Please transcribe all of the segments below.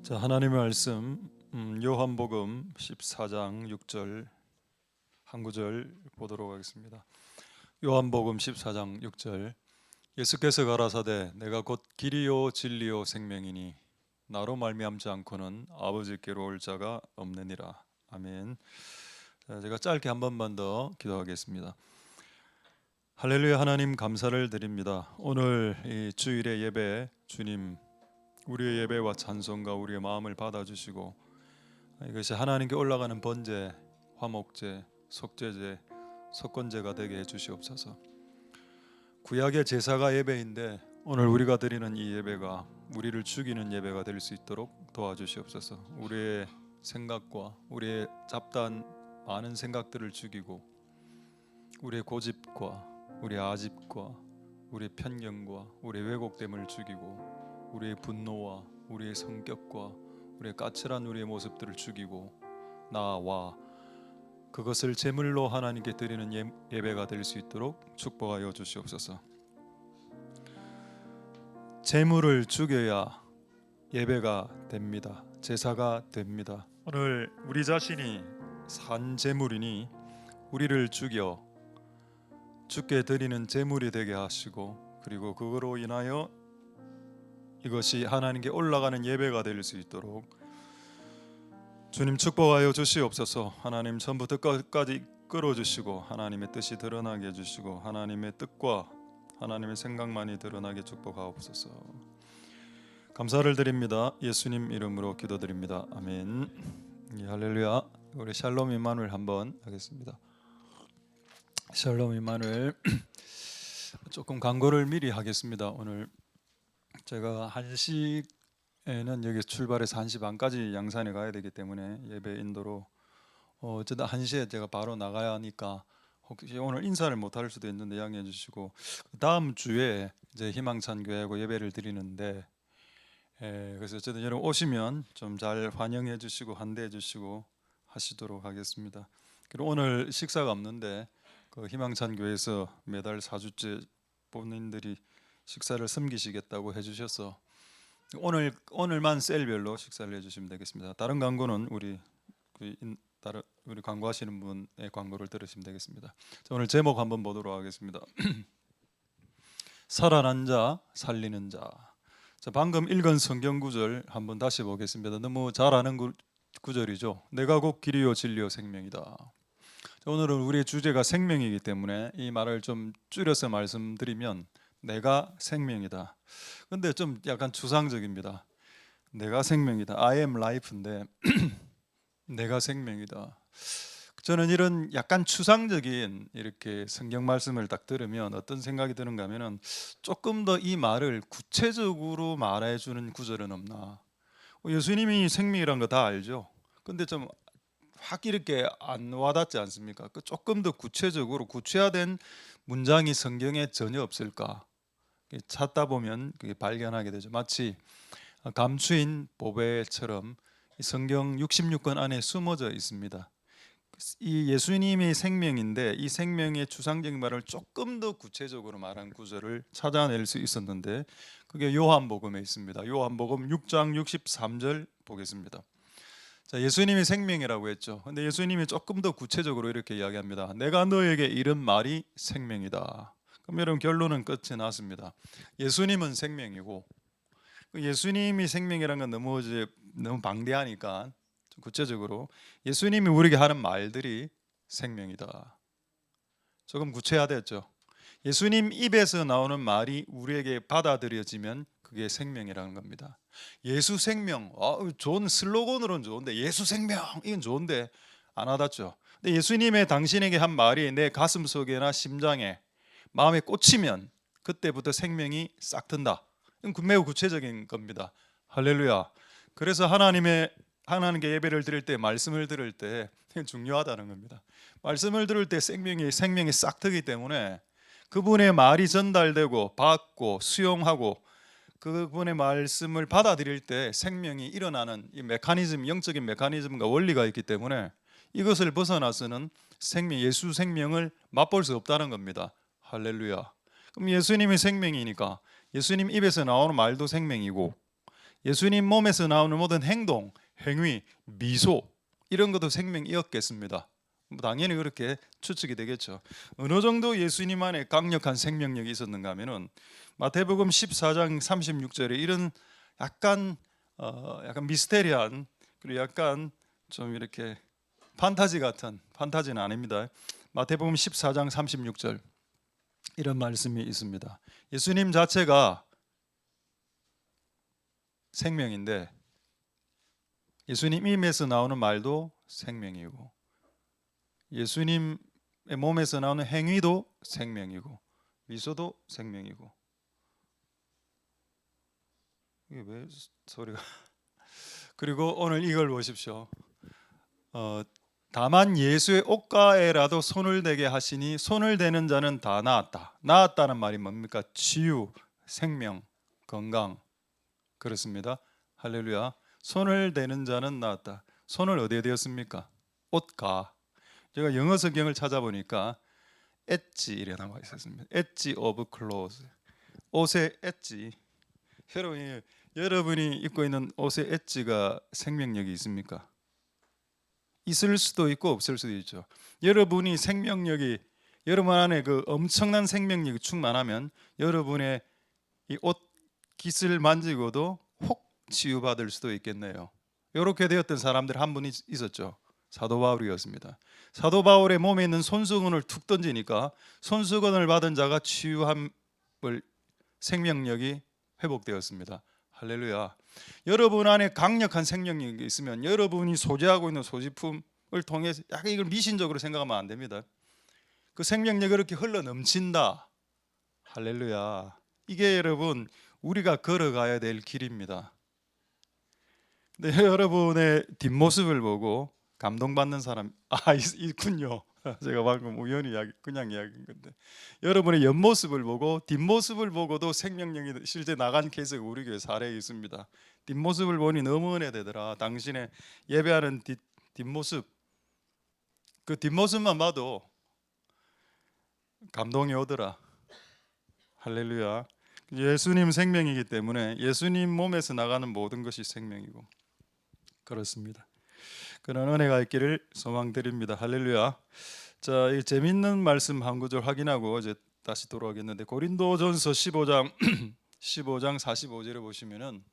자, 하나님의 말씀 요한복음 14장 6절 한 구절 보도록 하겠습니다. 요한복음 14장 6절 예수께서 가라사대 내가 곧 길이요 진리요 생명이니 나로 말미암지 않고는 아버지께로 올 자가 없느니라. 아멘. 자, 제가 짧게 한 번만 더 기도하겠습니다. 할렐루야. 하나님 감사를 드립니다. 오늘 이 주일의 예배 주님 우리의 예배와 찬송과 우리의 마음을 받아주시고 이것이 하나님께 올라가는 번제, 화목제, 속죄제, 속건제가 되게 해주시옵소서. 구약의 제사가 예배인데 오늘 우리가 드리는 이 예배가 우리를 죽이는 예배가 될 수 있도록 도와주시옵소서. 우리의 생각과 우리의 잡다한 많은 생각들을 죽이고 우리의 고집과 우리의 아집과 우리의 편견과 우리의 왜곡됨을 죽이고 우리의 분노와 우리의 성격과 우리의 까칠한 우리의 모습들을 죽이고 나와 그것을 제물로 하나님께 드리는 예배가 될 수 있도록 축복하여 주시옵소서. 제물을 죽여야 예배가 됩니다. 제사가 됩니다. 오늘 우리 자신이 산 제물이니 우리를 죽여 주께 드리는 제물이 되게 하시고 그리고 그거로 인하여 이것이 하나님께 올라가는 예배가 될 수 있도록 주님 축복하여 주시옵소서. 하나님 처음부터 끝까지 끌어주시고 하나님의 뜻이 드러나게 해주시고 하나님의 뜻과 하나님의 생각만이 드러나게 축복하옵소서. 감사를 드립니다. 예수님 이름으로 기도드립니다. 아멘. 할렐루야. 우리 샬롬 임마누엘 한번 하겠습니다. 샬롬 임마누엘. 조금 광고를 미리 하겠습니다. 오늘 제가 1시에는 여기 출발해서 1시 반까지 양산에 가야 되기 때문에 예배 인도로 어쨌든 1시에 제가 바로 나가야 하니까 혹시 오늘 인사를 못 할 수도 있는데 양해해 주시고 다음 주에 이제 희망찬 교회하고 예배를 드리는데 그래서 어쨌든 여러분 오시면 좀 잘 환영해 주시고 환대해 주시고 하시도록 하겠습니다. 그리고 오늘 식사가 없는데 그 희망찬 교회에서 매달 4주째 본인들이 식사를 섬기시겠다고 해주셔서 오늘만 셀별로 식사를 해주시면 되겠습니다. 다른 광고는 우리 광고하시는 분의 광고를 들으시면 되겠습니다. 자, 오늘 제목 한번 보도록 하겠습니다. 살아난 자, 살리는 자. 자, 방금 읽은 성경 구절 한번 다시 보겠습니다. 너무 잘 아는 구절이죠. 내가 곧 길이요 진리요 생명이다. 자, 오늘은 우리의 주제가 생명이기 때문에 이 말을 좀 줄여서 말씀드리면 내가 생명이다. 근데 좀 약간 추상적입니다. 내가 생명이다. I am life인데 내가 생명이다. 저는 이런 약간 추상적인 이렇게 성경 말씀을 딱 들으면 어떤 생각이 드는가 하면은 조금 더 이 말을 구체적으로 말해주는 구절은 없나. 예수님이 생명이란 거 다 알죠. 근데 좀 확 이렇게 안 와닿지 않습니까? 조금 더 구체적으로 구체화된 문장이 성경에 전혀 없을까? 찾다 보면 그게 발견하게 되죠. 마치 감추인 보배처럼 성경 66권 안에 숨어져 있습니다. 이 예수님의 생명인데 이 생명의 추상적인 말을 조금 더 구체적으로 말한 구절을 찾아낼 수 있었는데 그게 요한복음에 있습니다. 요한복음 6장 63절 보겠습니다. 자, 예수님이 생명이라고 했죠. 근데 예수님이 조금 더 구체적으로 이렇게 이야기합니다. 내가 너에게 이른 말이 생명이다. 그럼 여러분 결론은 끝이 났습니다. 예수님은 생명이고 예수님이 생명이라는 건 너무 방대하니까 좀 구체적으로 예수님이 우리에게 하는 말들이 생명이다. 조금 구체화됐죠. 예수님 입에서 나오는 말이 우리에게 받아들여지면 그게 생명이라는 겁니다. 예수 생명, 좋은 슬로건으로는 좋은데 예수 생명 이건 좋은데 안 와닿죠. 근데 예수님의 당신에게 한 말이 내 가슴 속에나 심장에 마음에 꽂히면 그때부터 생명이 싹 튼다. 이건 매우 구체적인 겁니다. 할렐루야. 그래서 하나님께 예배를 드릴 때 말씀을 들을 때 중요하다는 겁니다. 말씀을 들을 때 생명이 싹 트기 때문에 그분의 말이 전달되고 받고 수용하고 그분의 말씀을 받아들일 때 생명이 일어나는 이 메커니즘, 영적인 메커니즘과 원리가 있기 때문에 이것을 벗어나서는 예수 생명을 맛볼 수 없다는 겁니다. 할렐루야. 그럼 예수님이 생명이니까 예수님 입에서 나오는 말도 생명이고 예수님 몸에서 나오는 모든 행동, 행위, 미소 이런 것도 생명이었겠습니다. 당연히 그렇게 추측이 되겠죠. 어느 정도 예수님 안에 강력한 생명력이 있었는가 하면은 마태복음 14장 36절에 이런 약간 미스테리한, 그리고 약간 좀 이렇게 판타지 같은, 판타지는 아닙니다. 마태복음 14장 36절 이런 말씀이 있습니다. 예수님 자체가 생명인데 예수님 입에서 나오는 말도 생명이고 예수님의 몸에서 나오는 행위도 생명이고 미소도 생명이고. 이게 왜 소리가 그리고 오늘 이걸 보십시오. 다만 예수의 옷가에라도 손을 대게 하시니 손을 대는 자는 다 나았다. 나았다는 말이 뭡니까? 치유, 생명, 건강. 그렇습니다. 할렐루야. 손을 대는 자는 나았다. 손을 어디에 대었습니까? 옷가. 제가 영어 성경을 찾아보니까 엣지 이래 나와 있었습니다. 엣지 오브 클로즈. 옷의 엣지. 여러분이 입고 있는 옷의 엣지가 생명력이 있습니까? 있을 수도 있고 없을 수도 있죠. 여러분이 생명력이 여러분 안에 그 엄청난 생명력이 충만하면 여러분의 이 옷 깃을 만지고도 혹 치유받을 수도 있겠네요. 이렇게 되었던 사람들 한 분이 있었죠. 사도 바울이었습니다. 사도 바울의 몸에 있는 손수건을 툭 던지니까 손수건을 받은 자가 치유함을 생명력이 회복되었습니다. 할렐루야. 여러분 안에 강력한 생명력이 있으면 여러분이 소지하고 있는 소지품을 통해서 약간 이걸 미신적으로 생각하면 안 됩니다. 그 생명력이 그렇게 흘러 넘친다. 할렐루야. 이게 여러분 우리가 걸어가야 될 길입니다. 근데 여러분의 뒷모습을 보고 감동받는 사람 있군요. 제가 방금 우연히 그냥 이야기한 건데 여러분의 옆모습을 보고 뒷모습을 보고도 생명력이 실제 나간 케이스가 우리 교회 사례에 있습니다. 뒷모습을 보니 너무 은혜되더라. 당신의 예배하는 뒷모습, 그 뒷모습만 봐도 감동이 오더라. 할렐루야. 예수님 생명이기 때문에 예수님 몸에서 나가는 모든 것이 생명이고 그렇습니다. 그런 은혜가 있기를 소망드립니다. 할렐루야. 자, 이 재밌는 말씀 한 구절 확인하고 이제 다시 돌아오겠는데 고린도전서 15장 15장 45절에 보시면은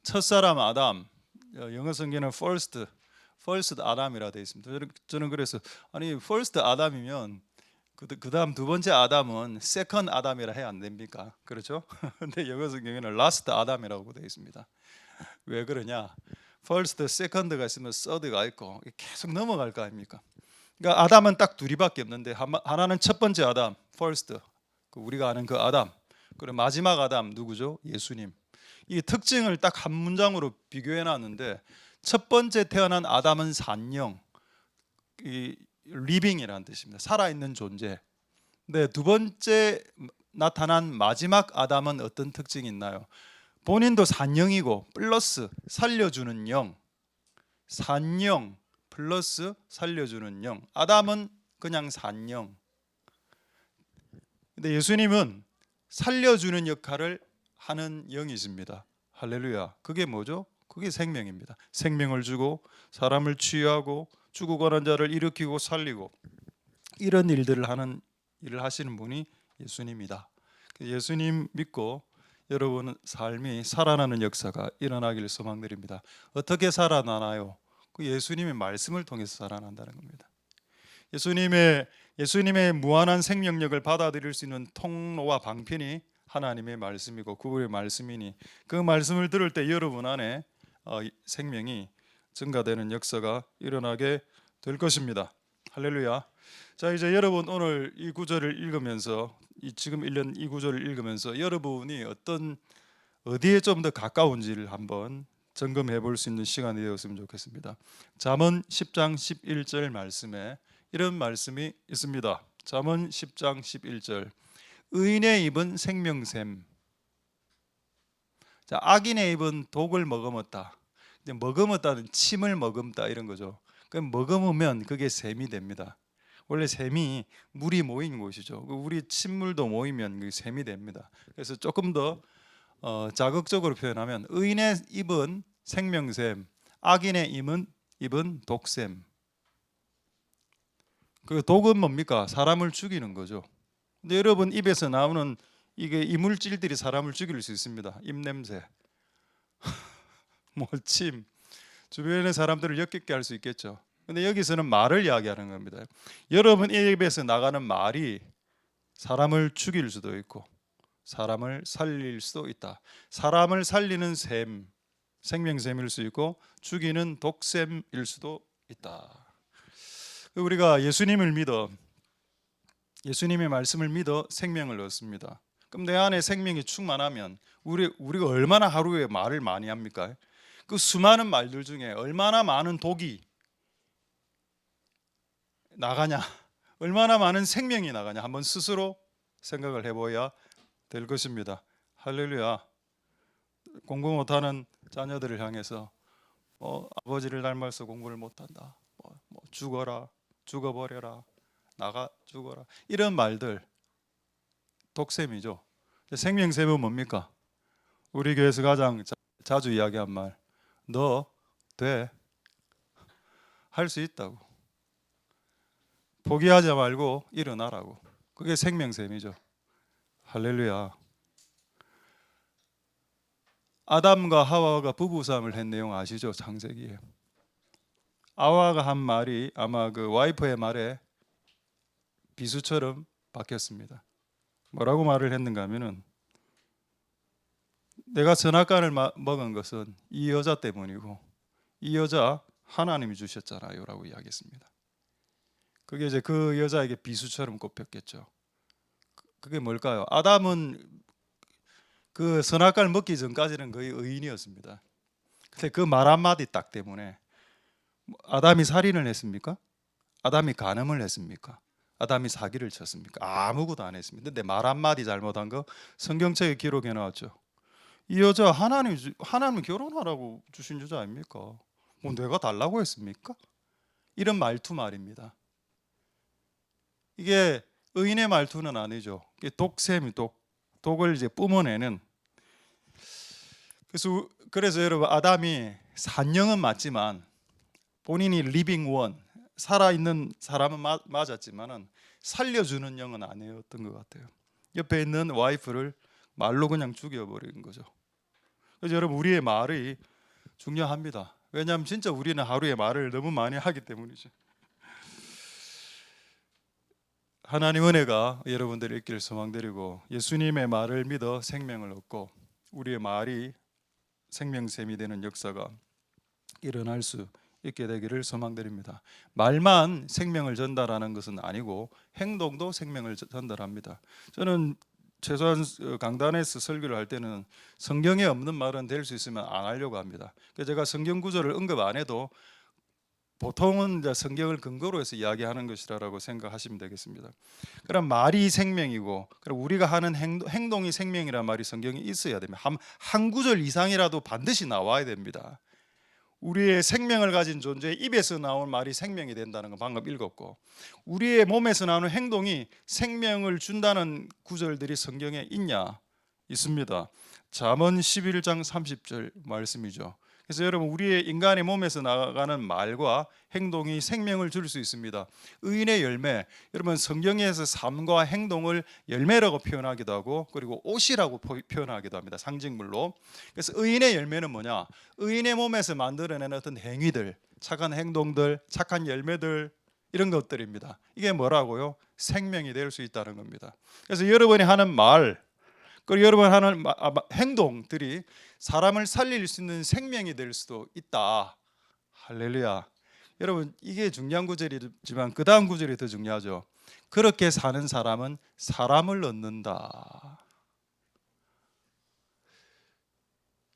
첫사람 아담, 영어 성경은 first 아담이라 되어 있습니다. 저는 그래서 아니 first 아담이면 그다음 두 번째 아담은 second 아담이라 해야 안 됩니까? 그렇죠? 근데 영어 성경에는 last 아담이라고 되어 있습니다. 왜 그러냐? first, second가 있으면 third가 있고 계속 넘어갈 거 아닙니까? 그러니까 아담은 딱 둘이밖에 없는데 하나는 첫 번째 아담, first, 우리가 아는 그 아담. 그리고 마지막 아담 누구죠? 예수님. 이 특징을 딱 한 문장으로 비교해 놨는데 첫 번째 태어난 아담은 산영, 이 리빙이라는 뜻입니다. 살아있는 존재. 네, 두 번째 나타난 마지막 아담은 어떤 특징이 있나요? 본인도 산영이고 플러스 살려주는 영. 산영 플러스 살려주는 영. 아담은 그냥 산영. 근데 예수님은 살려주는 역할을 하는 영이십니다. 할렐루야. 그게 뭐죠? 그게 생명입니다. 생명을 주고 사람을 치유하고 죽어가는 자를 일으키고 살리고 이런 일들을 하는 일을 하시는 분이 예수님이다. 예수님 믿고 여러분 삶이 살아나는 역사가 일어나기를 소망드립니다. 어떻게 살아나나요? 그 예수님의 말씀을 통해서 살아난다는 겁니다. 예수님의 무한한 생명력을 받아들일 수 있는 통로와 방편이 하나님의 말씀이고 그분의 말씀이니 그 말씀을 들을 때 여러분 안에 생명이 증가되는 역사가 일어나게 될 것입니다. 할렐루야. 자, 이제 여러분 오늘 이 구절을 읽으면서 지금 읽는 이 구절을 읽으면서 여러분이 어디에 좀 더 가까운지를 한번 점검해 볼 수 있는 시간이 되었으면 좋겠습니다. 잠언 10장 11절 말씀에 이런 말씀이 있습니다. 잠언 10장 11절. 의인의 입은 생명샘. 자, 악인의 입은 독을 머금었다. 머금었다는 침을 머금다 이런 거죠. 그럼 머금으면 그게 샘이 됩니다. 원래 샘이 물이 모인 곳이죠. 우리 침물도 모이면 그 샘이 됩니다. 그래서 조금 더 자극적으로 표현하면 의인의 입은 생명샘, 악인의 입은 독샘. 그 독은 뭡니까? 사람을 죽이는 거죠. 근데 여러분 입에서 나오는 이게 이물질들이 사람을 죽일 수 있습니다. 입냄새, 침, 주변의 사람들을 역겹게 할 수 있겠죠. 근데 여기서는 말을 이야기하는 겁니다. 여러분 입에서 나가는 말이 사람을 죽일 수도 있고 사람을 살릴 수도 있다. 사람을 살리는 샘, 생명샘일 수 있고 죽이는 독샘일 수도 있다. 우리가 예수님을 믿어, 예수님의 말씀을 믿어 생명을 얻습니다. 그럼 내 안에 생명이 충만하면 우리가 얼마나 하루에 말을 많이 합니까? 그 수많은 말들 중에 얼마나 많은 독이 나가냐, 얼마나 많은 생명이 나가냐 한번 스스로 생각을 해봐야 될 것입니다. 할렐루야. 공부 못하는 자녀들을 향해서 아버지를 닮아서 공부를 못한다, 죽어라, 죽어버려라, 나가 죽어라, 이런 말들 독샘이죠. 생명샘은 뭡니까? 우리 교회에서 가장 자주 이야기한 말, 너 돼, 할 수 있다고, 포기하지 말고 일어나라고. 그게 생명샘이죠. 할렐루야. 아담과 하와가 부부싸움을 한 내용 아시죠? 창세기에 하와가 한 말이 아마 그 와이프의 말에 비수처럼 박혔습니다. 뭐라고 말을 했는가 하면은, 내가 선악과를 먹은 것은 이 여자 때문이고 이 여자 하나님이 주셨잖아요 라고 이야기했습니다. 그게 이제 그 여자에게 비수처럼 꼽혔겠죠. 그게 뭘까요? 아담은 그 선악과를 먹기 전까지는 거의 의인이었습니다. 근데 그 말 한마디 딱 때문에 아담이 살인을 했습니까? 아담이 간음을 했습니까? 아담이 사기를 쳤습니까? 아무것도 안 했습니다. 근데 말 한마디 잘못한 거 성경책에 기록해 놨죠. 이 여자 하나님 결혼하라고 주신 여자 아닙니까? 뭐 내가 달라고 했습니까? 이런 말투 말입니다. 이게 의인의 말투는 아니죠. 이게 독샘이 독을 이제 뿜어내는. 그래서 여러분 아담이 산령은 맞지만 본인이 리빙 원, 살아있는 사람은 맞았지만은 살려주는 영은 아니었던 것 같아요. 옆에 있는 와이프를 말로 그냥 죽여버린 거죠. 그래서 여러분 우리의 말이 중요합니다. 왜냐하면 진짜 우리는 하루에 말을 너무 많이 하기 때문이죠. 하나님 은혜가 여러분들 있기를 소망드리고 예수님의 말을 믿어 생명을 얻고 우리의 말이 생명샘이 되는 역사가 일어날 수 있게 되기를 소망드립니다. 말만 생명을 전달하는 것은 아니고 행동도 생명을 전달합니다. 저는 최소한 강단에서 설교를 할 때는 성경에 없는 말은 될 수 있으면 안 하려고 합니다. 그래서 제가 성경 구절을 언급 안 해도 보통은 이제 성경을 근거로 해서 이야기하는 것이라고 생각하시면 되겠습니다. 그럼 말이 생명이고 그럼 우리가 하는 행동이 생명이란 말이 성경에 있어야 됩니다. 한 구절 이상이라도 반드시 나와야 됩니다. 우리의 생명을 가진 존재의 입에서 나온 말이 생명이 된다는 건 방금 읽었고, 우리의 몸에서 나오는 행동이 생명을 준다는 구절들이 성경에 있냐? 있습니다. 잠언 11장 30절 말씀이죠. 그래서 여러분 우리의 인간의 몸에서 나가는 말과 행동이 생명을 줄 수 있습니다. 의인의 열매, 여러분 성경에서 삶과 행동을 열매라고 표현하기도 하고 그리고 옷이라고 표현하기도 합니다. 상징물로. 그래서 의인의 열매는 뭐냐? 의인의 몸에서 만들어내는 어떤 행위들, 착한 행동들, 착한 열매들, 이런 것들입니다. 이게 뭐라고요? 생명이 될 수 있다는 겁니다. 그래서 여러분이 하는 말, 그리고 여러분 하는 행동들이 사람을 살릴 수 있는 생명이 될 수도 있다. 할렐루야. 여러분 이게 중요한 구절이지만 그 다음 구절이 더 중요하죠. 그렇게 사는 사람은 사람을 얻는다.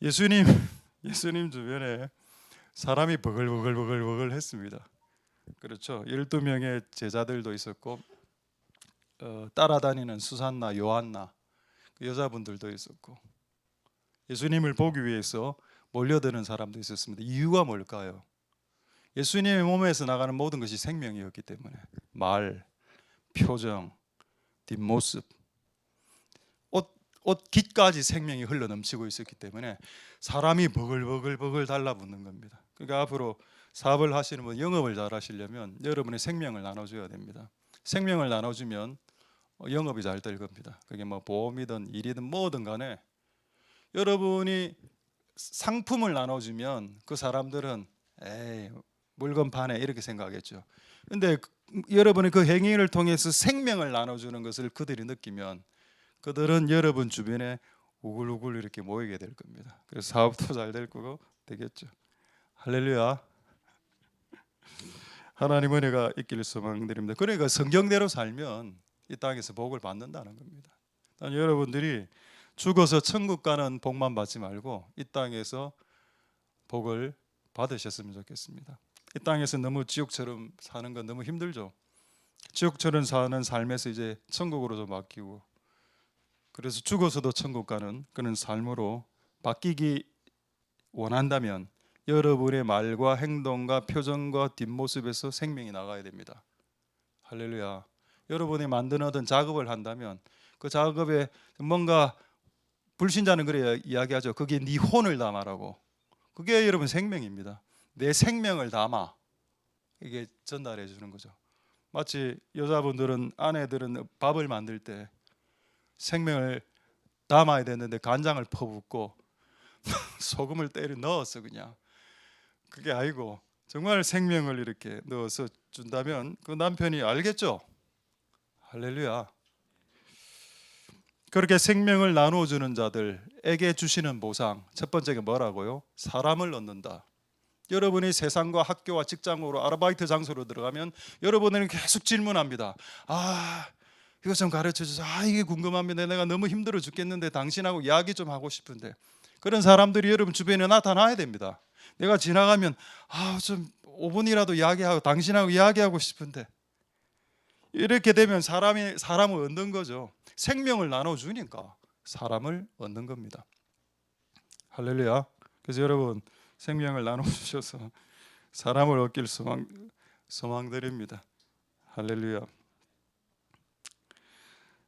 예수님 주변에 사람이 버글버글 했습니다. 그렇죠. 12명의 제자들도 있었고 따라다니는 수산나 요한나 그 여자분들도 있었고 예수님을 보기 위해서 몰려드는 사람도 있었습니다. 이유가 뭘까요? 예수님의 몸에서 나가는 모든 것이 생명이었기 때문에 말, 표정, 뒷모습, 옷 깃까지 생명이 흘러 넘치고 있었기 때문에 사람이 버글버글 달라붙는 겁니다. 그러니까 앞으로 사업을 하시는 분, 영업을 잘 하시려면 여러분의 생명을 나눠줘야 됩니다. 생명을 나눠주면 영업이 잘 될 겁니다. 그게 뭐 보험이든 일이든 뭐든 간에 여러분이 상품을 나눠주면 그 사람들은 에이 물건 파네 이렇게 생각하겠죠. 근데 여러분의 그 행위를 통해서 생명을 나눠주는 것을 그들이 느끼면 그들은 여러분 주변에 우글우글 이렇게 모이게 될 겁니다. 그래서 사업도 잘 될 거고 되겠죠. 할렐루야. 하나님 은혜가 있기를 소망드립니다. 그러니까 성경대로 살면 이 땅에서 복을 받는다는 겁니다. 여러분들이 죽어서 천국 가는 복만 받지 말고 이 땅에서 복을 받으셨으면 좋겠습니다. 이 땅에서 너무 지옥처럼 사는 건 너무 힘들죠. 지옥처럼 사는 삶에서 이제 천국으로 좀 바뀌고, 그래서 죽어서도 천국 가는 그런 삶으로 바뀌기 원한다면 여러분의 말과 행동과 표정과 뒷모습에서 생명이 나가야 됩니다. 할렐루야. 여러분이 만드는 작업을 한다면 그 작업에 뭔가, 불신자는 그래야 이야기하죠. 거기에 네 혼을 담아라고. 그게 여러분 생명입니다. 내 생명을 담아. 이게 전달해 주는 거죠. 마치 여자분들은, 아내들은 밥을 만들 때 생명을 담아야 되는데 간장을 퍼붓고 소금을 때려 넣어서 그냥, 그게 아니고 정말 생명을 이렇게 넣어서 준다면 그 남편이 알겠죠. 할렐루야. 그렇게 생명을 나누어주는 자들에게 주시는 보상, 첫 번째가 뭐라고요? 사람을 얻는다. 여러분이 세상과 학교와 직장으로 아르바이트 장소로 들어가면 여러분은 계속 질문합니다. 이거 좀 가르쳐 주세요. 이게 궁금합니다. 내가 너무 힘들어 죽겠는데 당신하고 이야기 좀 하고 싶은데. 그런 사람들이 여러분 주변에 나타나야 됩니다. 내가 지나가면 좀 5분이라도 이야기하고 당신하고 이야기하고 싶은데. 이렇게 되면 사람을 얻는 거죠. 생명을 나눠주니까 사람을 얻는 겁니다. 할렐루야. 그래서 여러분 생명을 나눠주셔서 사람을 얻길 소망드립니다. 할렐루야.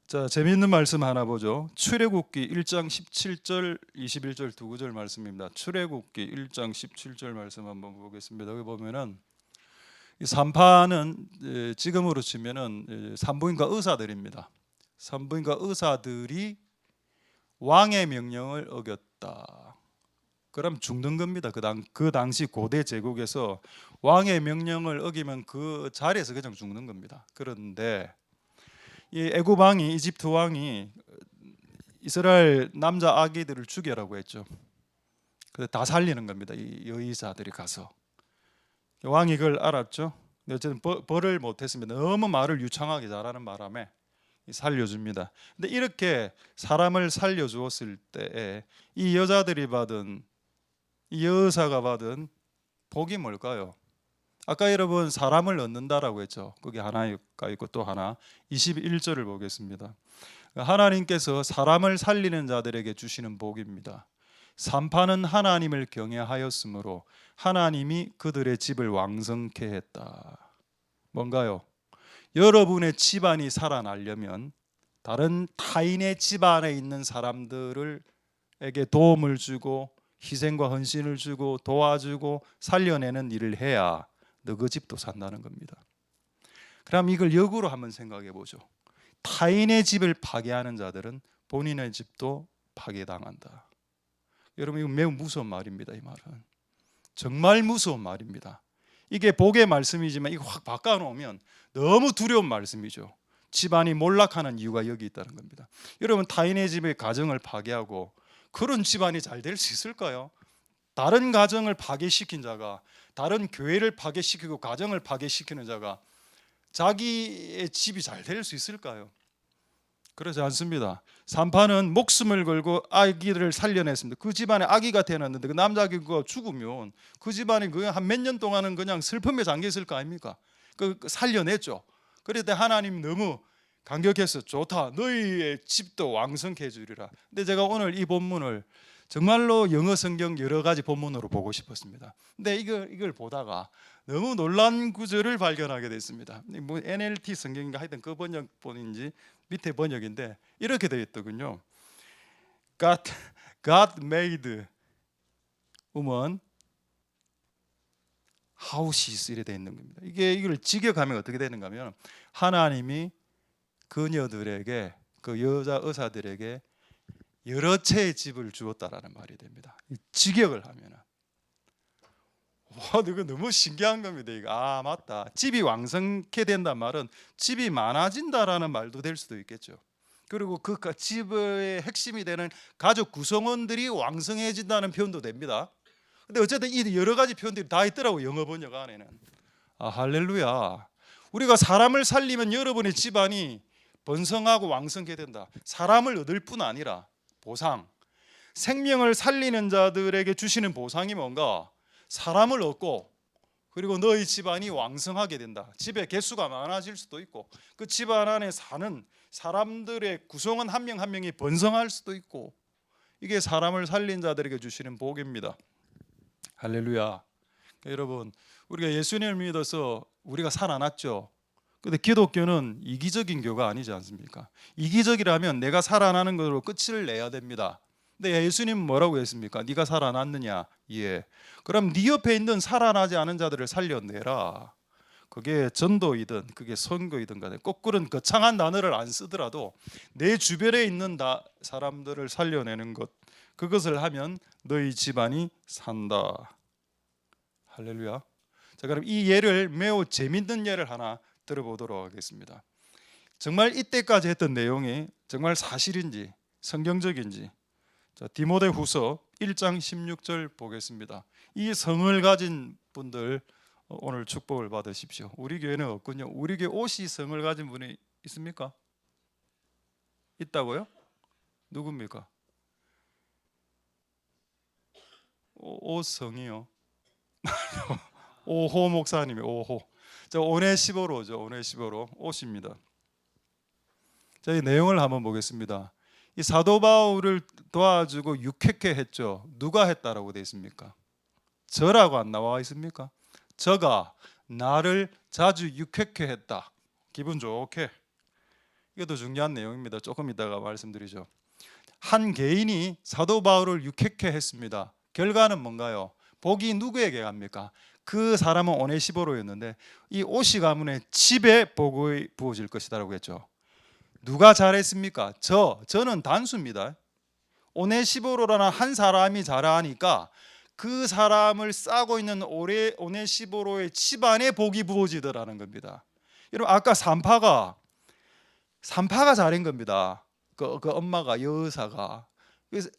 자, 재미있는 말씀 하나 보죠. 출애굽기 1장 17절 21절 두 구절 말씀입니다. 출애굽기 1장 17절 말씀 한번 보겠습니다. 여기 보면은 이 산파는 지금으로 치면은 산부인과 의사들입니다. 산부인과 의사들이 왕의 명령을 어겼다. 그럼 죽는 겁니다. 그 당시 고대 제국에서 왕의 명령을 어기면 그 자리에서 그냥 죽는 겁니다. 그런데 이 애굽 왕이, 이집트 왕이 이스라엘 남자 아기들을 죽여라고 했죠. 근데 다 살리는 겁니다. 이 여의사들이 가서. 왕이 그걸 알았죠. 어쨌든 벌을 못했습니다. 너무 말을 유창하게 잘하는 바람에 살려줍니다. 근데 이렇게 사람을 살려주었을 때에 이 여자들이 받은, 이 여사가 받은 복이 뭘까요? 아까 여러분 사람을 얻는다라고 했죠. 그게 하나가 있고 또 하나 21절을 보겠습니다. 하나님께서 사람을 살리는 자들에게 주시는 복입니다. 산파는 하나님을 경외하였으므로 하나님이 그들의 집을 왕성케 했다. 뭔가요? 여러분의 집안이 살아나려면 다른 타인의 집안에 있는 사람들에게 도움을 주고 희생과 헌신을 주고 도와주고 살려내는 일을 해야 너희 집도 산다는 겁니다. 그럼 이걸 역으로 한번 생각해 보죠. 타인의 집을 파괴하는 자들은 본인의 집도 파괴당한다. 여러분 이거 매우 무서운 말입니다. 이 말은 정말 무서운 말입니다. 이게 복의 말씀이지만 이거 확 바꿔놓으면 너무 두려운 말씀이죠. 집안이 몰락하는 이유가 여기 있다는 겁니다. 여러분 타인의 집의 가정을 파괴하고 그런 집안이 잘 될 수 있을까요? 다른 가정을 파괴시킨 자가, 다른 교회를 파괴시키고 가정을 파괴시키는 자가 자기의 집이 잘 될 수 있을까요? 그러지 않습니다. 산파는 목숨을 걸고 아기를 살려냈습니다. 그 집안에 아기가 태어났는데 그 남자 아기가 죽으면 그 집안이 한 몇 년 동안은 그냥 슬픔에 잠겨 있을 거 아닙니까? 그 살려냈죠. 그럴 때 하나님 너무 감격해서 좋다. 너희의 집도 왕성케 해주리라. 근데 제가 오늘 이 본문을 정말로 영어 성경 여러 가지 본문으로 보고 싶었습니다. 근데 이걸 보다가 너무 놀란 구절을 발견하게 됐습니다. 뭐 NLT 성경인가 하여튼 그 번역본인지 밑에 번역인데 이렇게 되어 있더군요. God made woman how she is 이래 돼 있는 겁니다. 이걸 직역하면 어떻게 되는가 하면 하나님이 그녀들에게 그 여자 의사들에게 여러 채의 집을 주었다라는 말이 됩니다. 직역을 하면은 와, 이거 너무 신기한 겁니다. 이거 맞다. 집이 왕성케 된다는 말은 집이 많아진다라는 말도 될 수도 있겠죠. 그리고 그 집의 핵심이 되는 가족 구성원들이 왕성해진다는 표현도 됩니다. 근데 어쨌든 이 여러 가지 표현들이 다 있더라고 영어 번역 안에는. 할렐루야. 우리가 사람을 살리면 여러분의 집안이 번성하고 왕성케 된다. 사람을 얻을 뿐 아니라 보상, 생명을 살리는 자들에게 주시는 보상이 뭔가? 사람을 얻고 그리고 너희 집안이 왕성하게 된다. 집에 개수가 많아질 수도 있고 그 집안 안에 사는 사람들의 구성원 한 명 한 명이 번성할 수도 있고 이게 사람을 살린 자들에게 주시는 복입니다. 할렐루야. 여러분, 우리가 예수님을 믿어서 우리가 살아났죠. 근데 기독교는 이기적인 교가 아니지 않습니까? 이기적이라면 내가 살아나는 것으로 끝을 내야 됩니다. 근데 예수님은 뭐라고 했습니까? 네가 살아났느냐? 예. 그럼 네 옆에 있는 살아나지 않은 자들을 살려내라. 그게 전도이든 그게 선교이든 간에 거꾸로는 거창한 단어를 안 쓰더라도 내 주변에 있는 사람들을 살려내는 것, 그것을 하면 너희 집안이 산다. 할렐루야. 자, 그럼 이 예를 매우 재밌는 예를 하나 들어보도록 하겠습니다. 정말 이때까지 했던 내용이 정말 사실인지 성경적인지, 자, 디모데후서 1장 16절 보겠습니다. 이 성을 가진 분들 오늘 축복을 받으십시오. 우리 교회는 없군요. 우리 교회 옷이 성을 가진 분이 있습니까? 있다고요? 누굽니까? 옷성이요. 오호 목사님이 오호. 저 오네시보로죠. 오네시보로 옷입니다. 자, 이 내용을 한번 보겠습니다. 이 사도 바울을 도와주고 유쾌케 했죠. 누가 했다라고 되어 있습니까? 저라고 안 나와 있습니까? 저가 나를 자주 유쾌케 했다. 기분 좋게. 이것도 중요한 내용입니다. 조금 이따가 말씀드리죠. 한 개인이 사도 바울을 유쾌케 했습니다. 결과는 뭔가요? 복이 누구에게 갑니까? 그 사람은 오네시보로였는데 이 오시 가문의 집에 복이 부어질 것이다라고 했죠. 누가 잘했습니까? 저는 단수입니다. 오네시보로라는 한 사람이 잘하니까 그 사람을 싸고 있는 오네시보로의 집안에 복이 부어지더라는 겁니다. 여러분, 아까 산파가 잘한 겁니다. 그 엄마가 여사가 그래서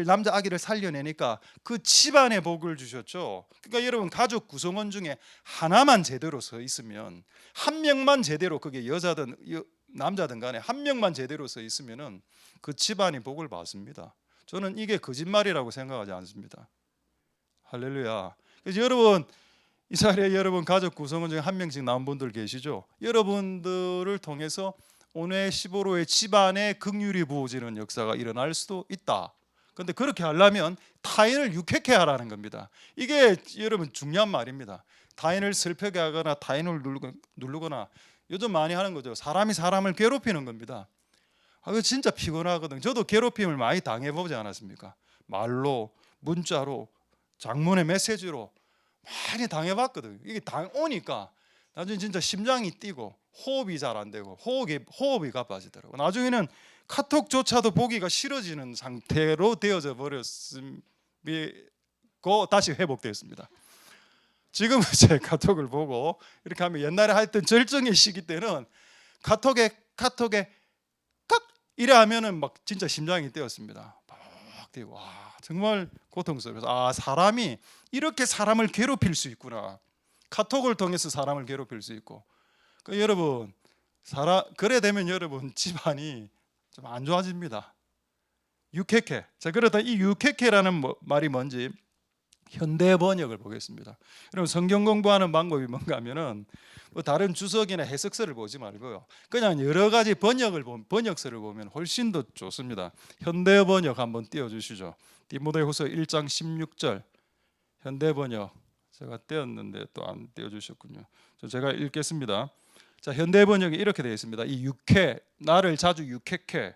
남자 아기를 살려내니까 그 집안에 복을 주셨죠. 그러니까 여러분, 가족 구성원 중에 하나만 제대로 서 있으면, 한 명만 제대로, 그게 여자든 남자든 간에 한 명만 제대로 서 있으면은 그 집안이 복을 받습니다. 저는 이게 거짓말이라고 생각하지 않습니다. 할렐루야. 그래서 여러분, 이 자리에 여러분 가족 구성원 중에 한 명씩 나온 분들 계시죠? 여러분들을 통해서 오네시보로의 집안에 긍휼이 부어지는 역사가 일어날 수도 있다. 그런데 그렇게 하려면 타인을 유쾌케 하라는 겁니다. 이게 여러분 중요한 말입니다. 타인을 슬프게 하거나 타인을 누르거나 요즘 많이 하는 거죠. 사람이 사람을 괴롭히는 겁니다. 그거 진짜 피곤하거든. 저도 괴롭힘을 많이 당해보지 않았습니까? 말로, 문자로, 장문의 메시지로 많이 당해봤거든. 이게 오니까 나중에 진짜 심장이 뛰고 호흡이 잘 안 되고 호흡이 가빠지더라고. 나중에는 카톡조차도 보기가 싫어지는 상태로 되어져 버렸고 다시 회복되었습니다. 지금 제 카톡을 보고 이렇게 하면 옛날에 했던 절정의 시기 때는 카톡에 깍 이래 하면은 막 진짜 심장이 뛰었습니다. 막 뛰고 와, 정말 고통스러워서 사람이 이렇게 사람을 괴롭힐 수 있구나. 카톡을 통해서 사람을 괴롭힐 수 있고. 여러분, 그래 되면 여러분 집안이 좀 안 좋아집니다. 유쾌케. 자, 그러다 이 유쾌케라는 말이 뭔지 현대 번역을 보겠습니다. 여러분, 성경 공부하는 방법이 뭔가 하면은 다른 주석이나 해석서를 보지 말고요, 그냥 여러 가지 번역서를 보면 훨씬 더 좋습니다. 현대 번역 한번 띄워주시죠. 디모데후서 1장 16절 현대 번역. 제가 떼었는데 또 안 떼어주셨군요. 제가 읽겠습니다. 자, 현대 번역이 이렇게 되어 있습니다. 이 나를 자주 유쾌케,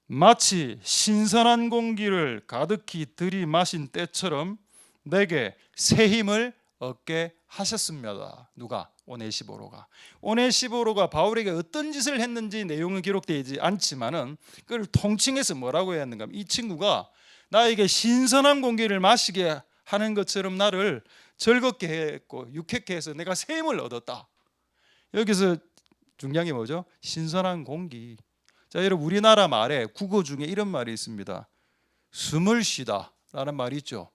마치 신선한 공기를 가득히 들이마신 때처럼 내게 새 힘을 얻게 하셨습니다. 누가? 오네시보로가. 오네시보로가 바울에게 어떤 짓을 했는지 내용은 기록되지 않지만은 그걸 통칭해서 뭐라고 해야 하는가? 이 친구가 나에게 신선한 공기를 마시게 하는 것처럼 나를 즐겁게 했고 유쾌케 해서 내가 새 힘을 얻었다. 여기서 중요한 게 뭐죠? 신선한 공기. 자, 여러분 우리나라 말에 국어 중에 이런 말이 있습니다. 숨을 쉬다라는 말이 있죠.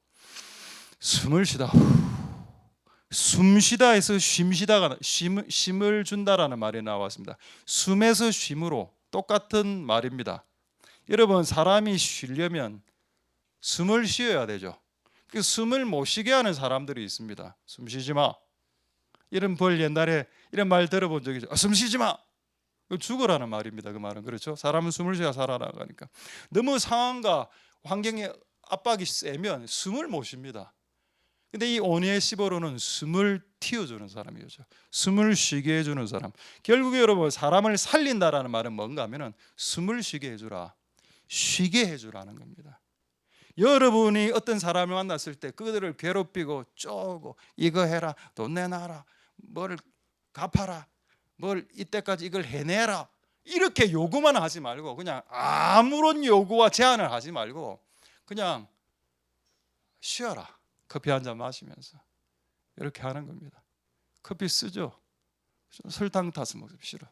숨을 쉬다. 숨쉬다에서 쉼쉬다가 쉼을 준다라는 말이 나왔습니다. 숨에서 쉼으로 똑같은 말입니다. 여러분 사람이 쉬려면 숨을 쉬어야 되죠. 그 숨을 못 쉬게 하는 사람들이 있습니다. 숨 쉬지 마. 이런 벌 옛날에 이런 말 들어본 적이 있죠. 숨 쉬지 마. 죽으라는 말입니다. 그 말은 그렇죠. 사람은 숨을 쉬어야 살아나가니까. 너무 상황과 환경의 압박이 세면 숨을 못 쉽니다. 근데 이 오네시보로는 숨을 틔워주는 사람이죠. 숨을 쉬게 해주는 사람. 결국에 여러분 사람을 살린다라는 말은 뭔가 하면은 숨을 쉬게 해주라. 쉬게 해주라는 겁니다. 여러분이 어떤 사람을 만났을 때 그들을 괴롭히고 쪼고 이거 해라, 돈 내놔라, 뭘 갚아라, 뭘 이때까지 이걸 해내라 이렇게 요구만 하지 말고 그냥 아무런 요구와 제한을 하지 말고 그냥 쉬어라. 커피 한 잔 마시면서 이렇게 하는 겁니다. 커피 쓰죠. 설탕 타서 먹으면 싫어.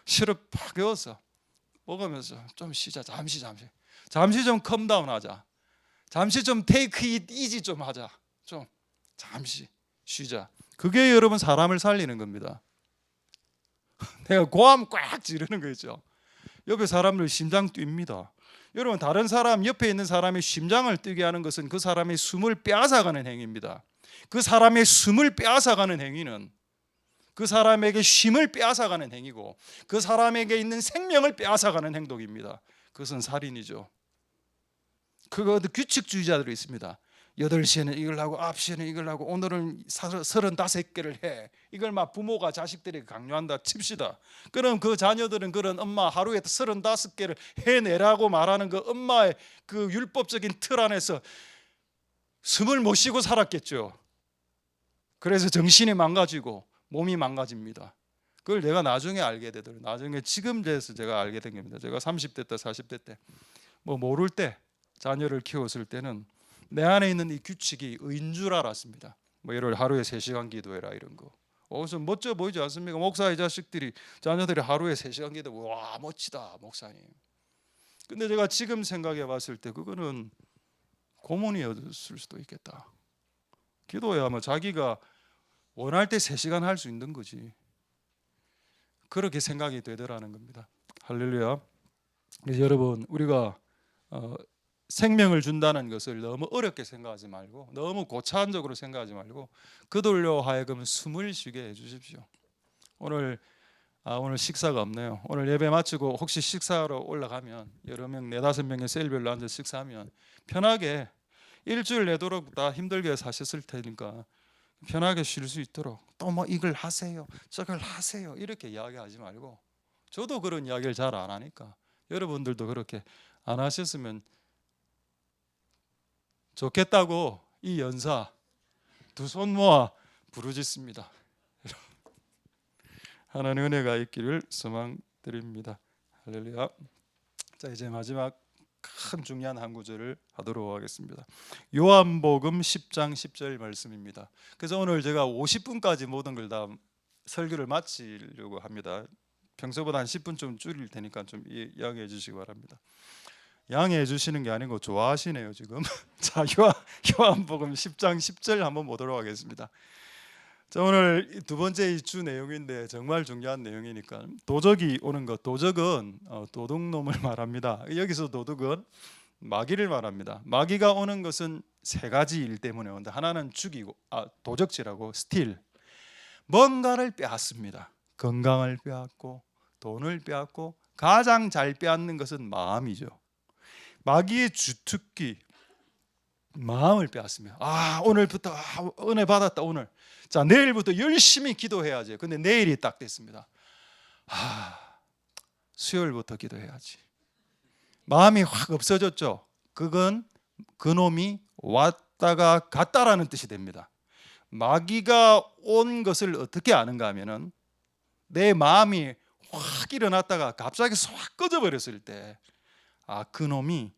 시럽 팍 넣어서 먹으면서 좀 쉬자. 잠시 좀 컴다운 하자. 잠시 좀 테이크 잇 이지 좀 하자. 좀 잠시 쉬자. 그게 여러분 사람을 살리는 겁니다. 내가 고함 꽉 지르는 거 있죠. 옆에 사람들 심장 뜁니다. 여러분 다른 사람 옆에 있는 사람의 심장을 뛰게 하는 것은 그 사람의 숨을 빼앗아가는 행위입니다. 그 사람의 숨을 빼앗아가는 행위는 그 사람에게 쉼을 빼앗아가는 행위고 그 사람에게 있는 생명을 빼앗아가는 행동입니다. 그것은 살인이죠. 그거 규칙주의자들이 있습니다. 8시에는 이걸 하고 9시에는 이걸 하고 오늘은 35개를 해. 이걸 막 부모가 자식들에게 강요한다 칩시다. 그럼 그 자녀들은 그런 엄마 하루에 35개를 해내라고 말하는 그 엄마의 그 율법적인 틀 안에서 숨을 못 쉬고 살았겠죠. 그래서 정신이 망가지고 몸이 망가집니다. 그걸 내가 나중에 알게 되더라고요. 나중에 지금 돼서 제가 알게 된 겁니다. 제가 30대 때 40대 때 뭐 모를 때 자녀를 키웠을 때는 내 안에 있는 이 규칙이 의인 줄 알았습니다. 뭐 예를 하루에 3시간 기도해라 이런 거. 어디서 멋져 보이지 않습니까? 목사의 자식들이 자녀들이 하루에 3시간 기도. 와 멋지다 목사님. 근데 제가 지금 생각해 봤을 때 그거는 고문이었을 수도 있겠다. 기도해야 뭐 자기가 원할 때 3시간 할 수 있는 거지. 그렇게 생각이 되더라는 겁니다. 할렐루야. 그래서 여러분 우리가 생명을 준다는 것을 너무 어렵게 생각하지 말고 너무 고차원적으로 생각하지 말고 그들로 하여금 숨을 쉬게 해주십시오. 오늘 식사가 없네요. 오늘 예배 마치고 혹시 식사하러 올라가면 여러 명 4-5명의 셀별로 앉아 식사하면 편하게 일주일 내도록 다 힘들게 사셨을 테니까 편하게 쉴 수 있도록 또 뭐 이걸 하세요 저걸 하세요 이렇게 이야기하지 말고 저도 그런 이야기를 잘 안 하니까 여러분들도 그렇게 안 하셨으면 좋겠다고 이 연사 2손 모아 부르짖습니다. 하나님의 은혜가 있기를 소망드립니다. 할렐루야. 자 이제 마지막 큰 중요한 한 구절을 하도록 하겠습니다. 요한복음 10장 10절 말씀입니다. 그래서 오늘 제가 50분까지 모든 걸 다 설교를 마치려고 합니다. 평소보다 한 10분 좀 줄일 테니까 좀 양해해 주시기 바랍니다. 양해해 주시는 게 아니고 좋아하시네요 지금. 자 요한복음 10장 10절 한번 보도록 하겠습니다. 자 오늘 두 번째 주 내용인데 정말 중요한 내용이니까 도적이 오는 것. 도적은 도둑놈을 말합니다. 여기서 도둑은 마귀를 말합니다. 마귀가 오는 것은 3가지 일 때문에 온다. 하나는 죽이고 도적질하고 스틸 뭔가를 빼앗습니다. 건강을 빼앗고 돈을 빼앗고 가장 잘 빼앗는 것은 마음이죠. 마귀의 주특기 마음을 빼앗습니다. 오늘부터 은혜 받았다 오늘. 자 내일부터 열심히 기도해야지. 근데 내일이 딱 됐습니다. 수요일부터 기도해야지. 마음이 확 없어졌죠. 그건 그놈이 왔다가 갔다라는 뜻이 됩니다. 마귀가 온 것을 어떻게 아는가 하면은 내 마음이 확 일어났다가 갑자기 싹 꺼져버렸을 때, 아, 그놈이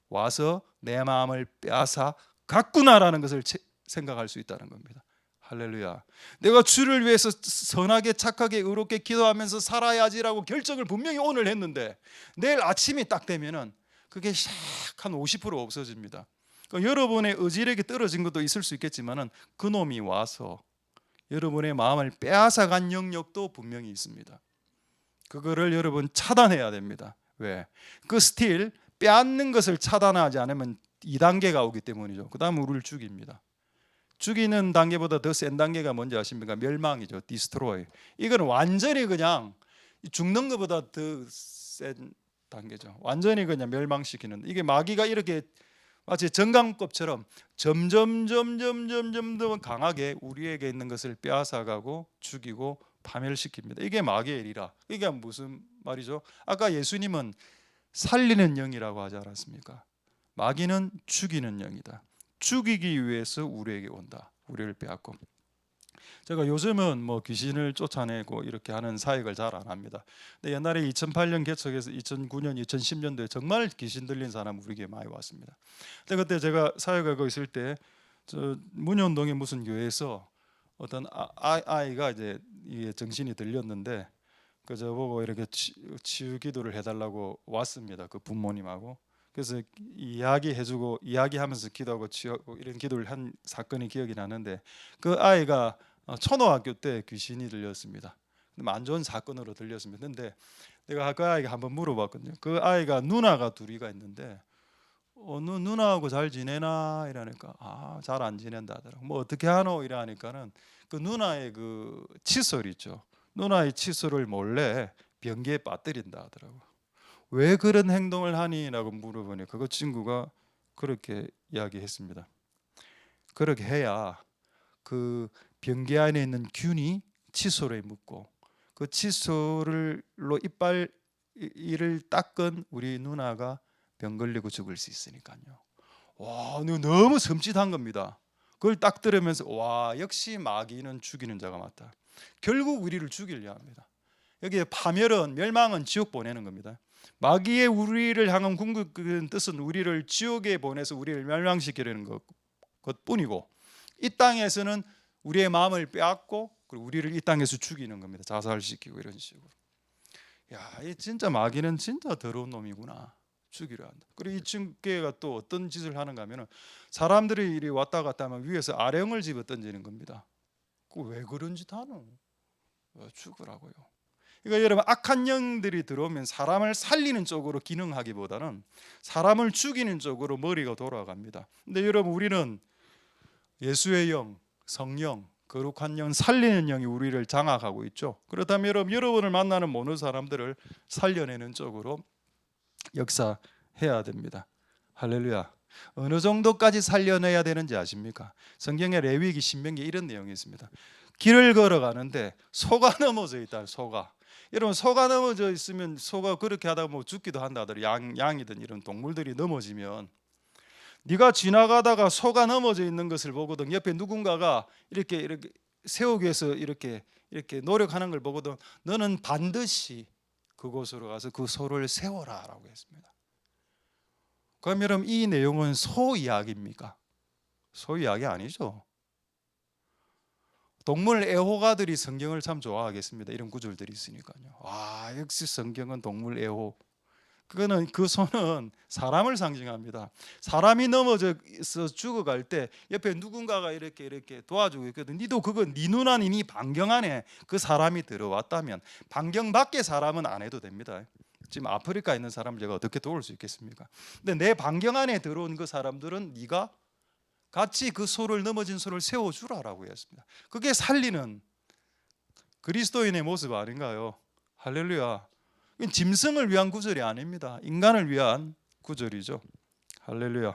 와서 내 마음을 빼앗아 갔구나라는 것을 생각할 수 있다는 겁니다. 할렐루야. 내가 주를 위해서 선하게 착하게 의롭게 기도하면서 살아야지라고 결정을 분명히 오늘 했는데 내일 아침이 딱 되면은 그게 샥 한 50% 없어집니다. 그러니까 여러분의 의지력이 떨어진 것도 있을 수 있겠지만은 그놈이 와서 여러분의 마음을 빼앗아 간 영역도 분명히 있습니다. 그거를 여러분 차단해야 됩니다. 왜? 그 스틸 빼앗는 것을 차단하지 않으면 2단계가 오기 때문이죠. 그 다음에 우리를 죽입니다. 죽이는 단계보다 더 센 단계가 뭔지 아십니까? 멸망이죠. 디스트로이. 이건 완전히 그냥 죽는 것보다 더 센 단계죠. 완전히 그냥 멸망시키는. 이게 마귀가 이렇게 마치 전강법처럼 점점 더 강하게 우리에게 있는 것을 빼앗아가고 죽이고 파멸시킵니다. 이게 마귀의 일이라. 이게 무슨 말이죠? 아까 예수님은 살리는 영이라고 하지 않았습니까? 마귀는 죽이는 영이다. 죽이기 위해서 우리에게 온다. 우리를 빼앗고. 제가 요즘은 뭐 귀신을 쫓아내고 이렇게 하는 사역을 잘 안 합니다. 근데 옛날에 2008년 개척해서 2009년, 2010년도에 정말 귀신 들린 사람 우리에게 많이 왔습니다. 근데 그때 제가 사역하고 있을 때 저 문현동의 무슨 교회에서 어떤 아이가 이제 이게 정신이 들렸는데 그 저보고 이렇게 치유 기도를 해달라고 왔습니다. 그 부모님하고. 그래서 이야기해주고 이야기하면서 기도하고 치유하고 이런 기도를 한 사건이 기억이 나는데 그 아이가 초등학교 때 귀신이 들렸습니다. 안 좋은 사건으로 들렸습니다. 근데 내가 그 아이가 한번 물어봤거든요. 그 아이가 누나가 둘이가 있는데 누나하고 잘 지내나 이러니까 잘 안 지낸다 하더라고. 뭐 어떻게 하노 이러니까는 그 누나의 그 칫솔 있죠. 누나의 칫솔을 몰래 변기에 빠뜨린다 하더라고. 왜 그런 행동을 하니라고 물어보니 그 친구가 그렇게 이야기했습니다. 그렇게 해야 그 변기 안에 있는 균이 칫솔에 묻고 그 칫솔로 이빨을 닦은 우리 누나가 병 걸리고 죽을 수 있으니까요. 와, 너무 섬찟한 겁니다. 그걸 딱 들으면서 와, 역시 마귀는 죽이는 자가 맞다. 결국 우리를 죽이려 합니다. 여기에 파멸은 멸망은 지옥 보내는 겁니다. 마귀의 우리를 향한 궁극적인 뜻은 우리를 지옥에 보내서 우리를 멸망시키려는 것뿐이고 이 땅에서는 우리의 마음을 빼앗고 그리고 우리를 이 땅에서 죽이는 겁니다. 자살시키고 이런 식으로. 야, 이 진짜 마귀는 진짜 더러운 놈이구나. 죽이려 한다. 그리고 이 친구가 또 어떤 짓을 하는가 하면은 사람들이 이리 왔다 갔다 하면 위에서 아령을 집어 던지는 겁니다. 왜 그런 짓 하노? 죽으라고요. 그러니까 여러분 악한 영들이 들어오면 사람을 살리는 쪽으로 기능하기보다는 사람을 죽이는 쪽으로 머리가 돌아갑니다. 근데 여러분 우리는 예수의 영, 성령, 거룩한 영, 살리는 영이 우리를 장악하고 있죠. 그렇다면 여러분을 만나는 모든 사람들을 살려내는 쪽으로 역사해야 됩니다. 할렐루야. 어느 정도까지 살려내야 되는지 아십니까? 성경의 레위기, 신명기 이런 내용이 있습니다. 길을 걸어가는데 소가 넘어져 있다. 소가. 여러분 소가 넘어져 있으면 소가 그렇게 하다가 뭐 죽기도 한다 하더라도 양이든 이런 동물들이 넘어지면 네가 지나가다가 소가 넘어져 있는 것을 보거든 옆에 누군가가 이렇게 세우기 위해서 이렇게 노력하는 걸 보거든 너는 반드시 그곳으로 가서 그 소를 세워라라고 했습니다. 그럼 여러분 이 내용은 소 이야기입니까? 소 이야기 아니죠. 동물 애호가들이 성경을 참 좋아하겠습니다. 이런 구절들이 있으니까요. 와, 역시 성경은 동물 애호. 그거는 그 소는 사람을 상징합니다. 사람이 넘어져서 죽어갈 때 옆에 누군가가 이렇게 도와주고 있거든. 니도 그거 네 눈 안에 네 반경 안에 그 사람이 들어왔다면 반경 밖의 사람은 안 해도 됩니다. 지금 아프리카에 있는 사람을 제가 어떻게 도울 수 있겠습니까? 근데 내 반경 안에 들어온 그 사람들은 네가 같이 그 소를 넘어진 소를 세워주라라고 했습니다. 그게 살리는 그리스도인의 모습 아닌가요? 할렐루야. 짐승을 위한 구절이 아닙니다. 인간을 위한 구절이죠. 할렐루야.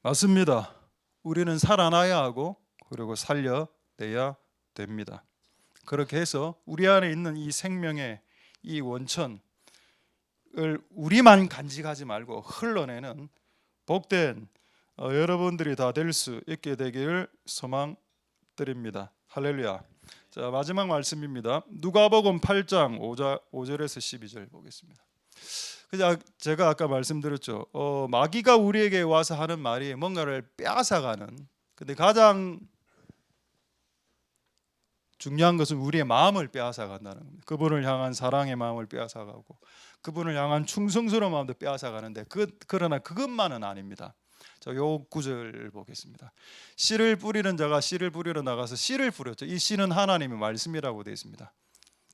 맞습니다. 우리는 살아나야 하고 그리고 살려내야 됩니다. 그렇게 해서 우리 안에 있는 이 생명의 이 원천을 우리만 간직하지 말고 흘러내는 복된 여러분들이 다 될 수 있게 되기를 소망드립니다. 할렐루야. 자, 마지막 말씀입니다. 누가복음 8장 5절에서 12절 보겠습니다. 제가 아까 말씀드렸죠. 마귀가 우리에게 와서 하는 말이 뭔가를 빼앗아가는. 근데 가장 중요한 것은 우리의 마음을 빼앗아간다는 겁니다. 그분을 향한 사랑의 마음을 빼앗아가고 그분을 향한 충성스러운 마음도 빼앗아가는데 그러나 그것만은 아닙니다. 요 구절 보겠습니다. 씨를 뿌리는 자가 씨를 뿌리러 나가서 씨를 뿌렸죠. 이 씨는 하나님의 말씀이라고 되어 있습니다.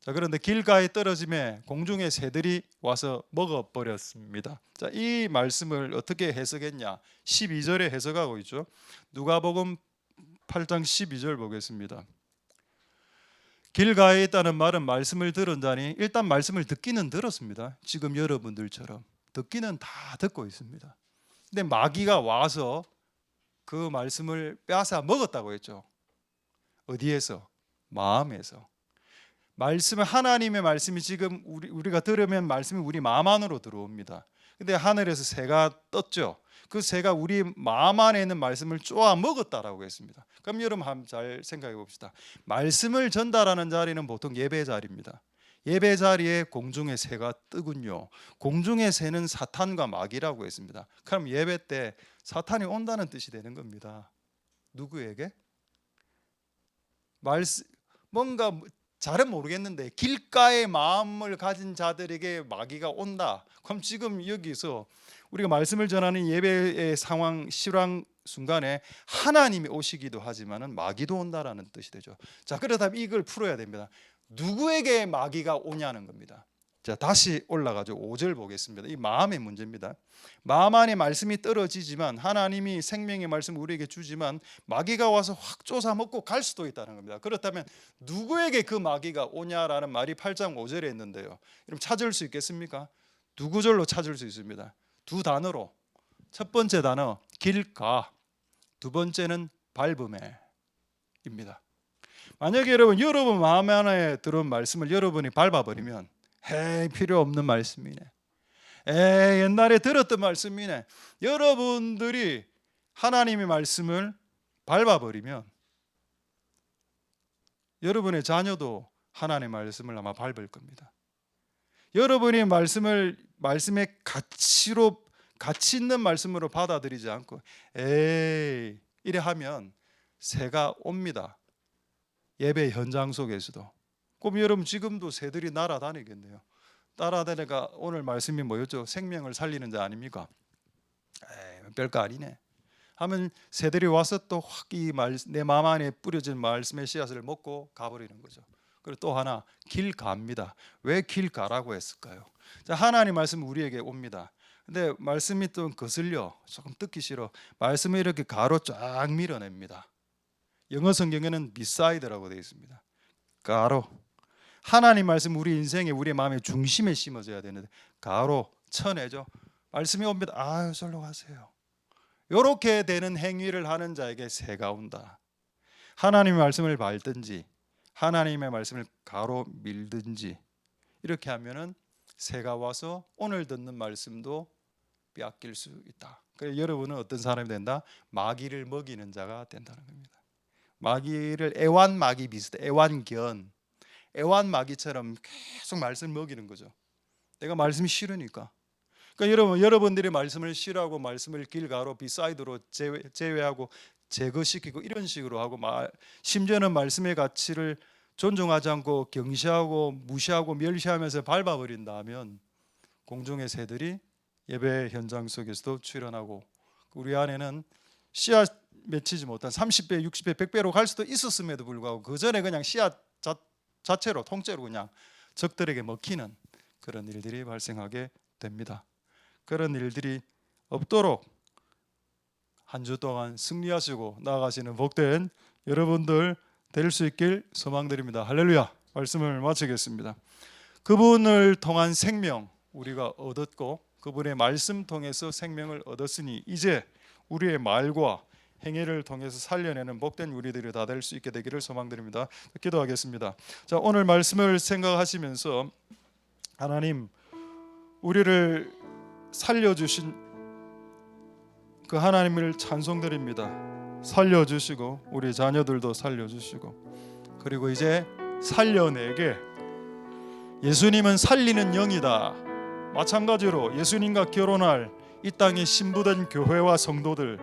자, 그런데 길가에 떨어짐에 공중의 새들이 와서 먹어버렸습니다. 자, 이 말씀을 어떻게 해석했냐? 12절에 해석하고 있죠. 누가복음 8장 12절 보겠습니다. 길가에 있다는 말은 말씀을 들은 자니 일단 말씀을 듣기는 들었습니다. 지금 여러분들처럼 듣기는 다 듣고 있습니다. 근데 마귀가 와서 그 말씀을 빼앗아 먹었다고 했죠. 어디에서? 마음에서. 말씀은 하나님의 말씀이 지금 우리가 들으면 말씀이 우리 마음 안으로 들어옵니다. 근데 하늘에서 새가 떴죠. 그 새가 우리 마음 안에 있는 말씀을 쪼아 먹었다라고 했습니다. 그럼 여러분 한번 잘 생각해 봅시다. 말씀을 전달하는 자리는 보통 예배 자리입니다. 예배 자리에 공중의 새가 뜨군요. 공중의 새는 사탄과 마귀라고 했습니다. 그럼 예배 때 사탄이 온다는 뜻이 되는 겁니다. 누구에게? 뭔가 잘은 모르겠는데 길가의 마음을 가진 자들에게 마귀가 온다. 그럼 지금 여기서 우리가 말씀을 전하는 예배의 상황, 실황 순간에 하나님이 오시기도 하지만은 마귀도 온다라는 뜻이 되죠. 자, 그렇다면 이걸 풀어야 됩니다. 누구에게 마귀가 오냐는 겁니다. 자, 다시 올라가죠. 5절 보겠습니다. 이 마음의 문제입니다. 마음 안에 말씀이 떨어지지만 하나님이 생명의 말씀을 우리에게 주지만 마귀가 와서 확 쫓아 먹고 갈 수도 있다는 겁니다. 그렇다면 누구에게 그 마귀가 오냐라는 말이 8장 5절에 있는데요. 그럼 찾을 수 있겠습니까? 두 구절로 찾을 수 있습니다. 두 단어로. 첫 번째 단어 길가, 두 번째는 밟음에입니다. 만약에 여러분 마음 안에 들은 말씀을 여러분이 밟아버리면 필요 없는 말씀이네. 옛날에 들었던 말씀이네. 여러분들이 하나님의 말씀을 밟아버리면 여러분의 자녀도 하나님의 말씀을 아마 밟을 겁니다. 여러분이 말씀의 가치 있는 말씀으로 받아들이지 않고 이래 하면 새가 옵니다. 예배 현장 속에서도. 그럼 여러분 지금도 새들이 날아다니겠네요. 따라다니가 오늘 말씀이 뭐였죠? 생명을 살리는 자 아닙니까? 별거 아니네 하면 새들이 와서 또 확 내 마음 안에 뿌려진 말씀의 씨앗을 먹고 가버리는 거죠. 그리고 또 하나 길가입니다. 왜 길가라고 했을까요? 자, 하나님 말씀 우리에게 옵니다. 근데 말씀이 또 거슬려 조금 듣기 싫어. 말씀을 이렇게 가로 쫙 밀어냅니다. 영어 성경에는 beside라고 되어 있습니다. 가로. 하나님 말씀 우리 인생에 우리 마음의 중심에 심어져야 되는데 가로 쳐내죠. 말씀이 옵니다. 절로 가세요. 이렇게 되는 행위를 하는 자에게 새가 온다. 하나님의 말씀을 밟든지 하나님의 말씀을 가로 밀든지 이렇게 하면은 새가 와서 오늘 듣는 말씀도 빼앗길 수 있다. 그래서 여러분은 어떤 사람이 된다? 마귀를 먹이는 자가 된다는 겁니다. 마귀를 애완마귀 비슷해. 애완마귀처럼 계속 말씀을 먹이는 거죠. 내가 말씀이 싫으니까. 그러니까 여러분들이 말씀을 싫어하고 말씀을 길가로 비사이드로 제외하고 제거시키고 이런 식으로 하고 심지어는 말씀의 가치를 존중하지 않고 경시하고 무시하고 멸시하면서 밟아버린다면 공중의 새들이 예배 현장 속에서도 출현하고 우리 안에는 씨앗 맺히지 못한 30배, 60배, 100배로 갈 수도 있었음에도 불구하고 그 전에 그냥 씨앗 자체로 통째로 그냥 적들에게 먹히는 그런 일들이 발생하게 됩니다. 그런 일들이 없도록 한 주 동안 승리하시고 나아가시는 복된 여러분들 될 수 있길 소망드립니다. 할렐루야. 말씀을 마치겠습니다. 그분을 통한 생명 우리가 얻었고 그분의 말씀 통해서 생명을 얻었으니 이제 우리의 말과 행위를 통해서 살려내는 복된 우리들이 다 될 수 있게 되기를 소망드립니다. 기도하겠습니다. 자, 오늘 말씀을 생각하시면서 하나님 우리를 살려주신 그 하나님을 찬송드립니다. 살려주시고 우리 자녀들도 살려주시고, 그리고 이제 살려내게. 예수님은 살리는 영이다. 마찬가지로 예수님과 결혼할 이 땅에 신부된 교회와 성도들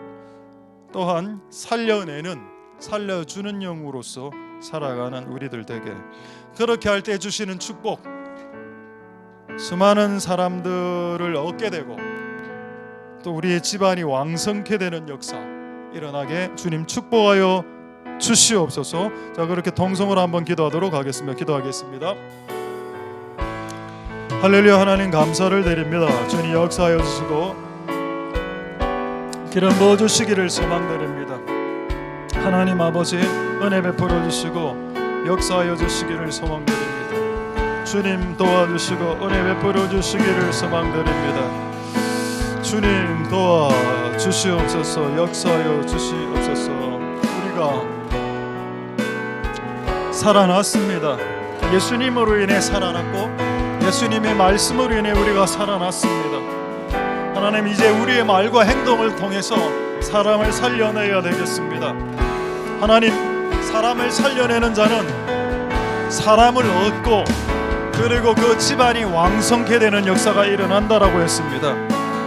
또한 살려내는, 살려주는 영으로서 살아가는 우리들 되게. 그렇게 할 때 주시는 축복, 수많은 사람들을 얻게 되고 또 우리의 집안이 왕성케 되는 역사 일어나게 주님 축복하여 주시옵소서. 자, 그렇게 통성으로 한번 기도하도록 하겠습니다. 기도하겠습니다. 할렐루야. 하나님 감사를 드립니다. 주님 역사하여 주시고 기름 부어 주시기를 소망드립니다. 하나님 아버지 은혜 베풀어 주시고 역사하여 주시기를 소망드립니다. 주님 도와주시고 은혜 베풀어 주시기를 소망드립니다. 주님 도와주시옵소서. 역사하여 주시옵소서. 우리가 살아났습니다. 예수님으로 인해 살아났고 예수님의 말씀으로 인해 우리가 살아났습니다. 하나님, 이제 우리의 말과 행동을 통해서 사람을 살려내야 되겠습니다. 하나님, 사람을 살려내는 자는 사람을 얻고 그리고 그 집안이 왕성케 되는 역사가 일어난다라고 했습니다.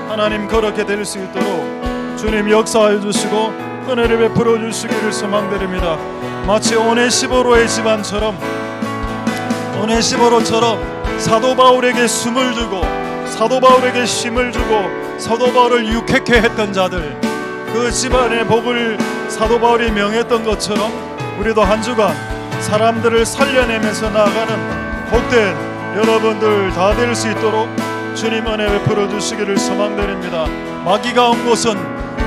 하나님, 그렇게 될 수 있도록 주님 역사하여 주시고 은혜를 베풀어 주시기를 소망드립니다. 마치 오네시보로의 집안처럼, 오네시보로처럼 사도 바울에게 숨을 주고 사도 바울에게 힘을 주고 사도 바울을 유쾌케 했던 자들, 그 집안의 복을 사도 바울이 명했던 것처럼 우리도 한 주간 사람들을 살려내면서 나아가는 복된 여러분들 다 될 수 있도록 주님 은혜 베풀어 주시기를 소망드립니다. 마귀가 온 곳은